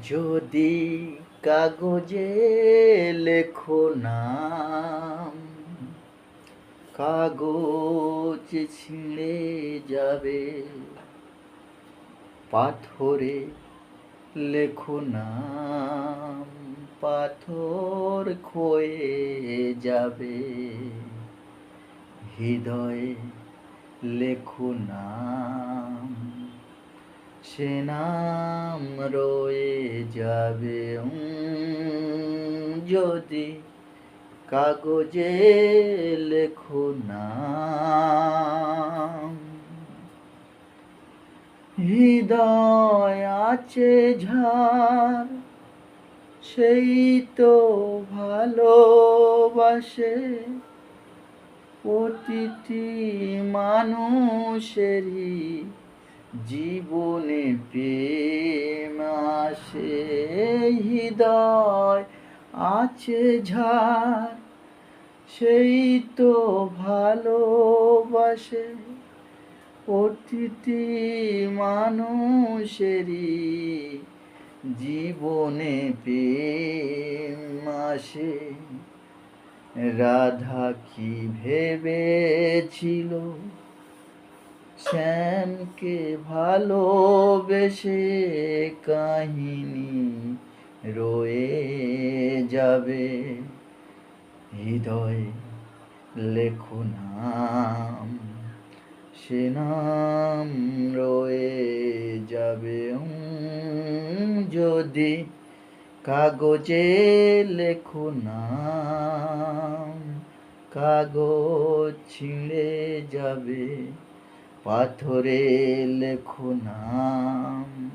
যদি কাগজে লেখো নাম, কাগজ ছিঁড়ে যাবে। পাথরে লেখো নাম, পাথর ক্ষয়ে যাবে। হৃদয়ে লেখো নাম, সে নাম রয়ে যাবে। যদি কাগজে লেখো নাম। হৃদয় আছে ঝার, সেই তো ভালোবাসে। প্রতিটি মানুষেরই জীবনে প্রেম আসে। হৃদয় আছে ঝার, সেই তো ভালোবাসে। প্রতিটি মানুষেরই জীবনে প্রেম আসে। রাধা কি ভেবেছিল শ্যামকে ভালোবেসে, কাহিনী রয়ে যাবে। হৃদয়ে লেখো নাম, সে নাম রয়ে যাবে। যদি কাগজে লেখো নাম, কাগজ ছিঁড়ে যাবে। পাথরে লেখো নাম,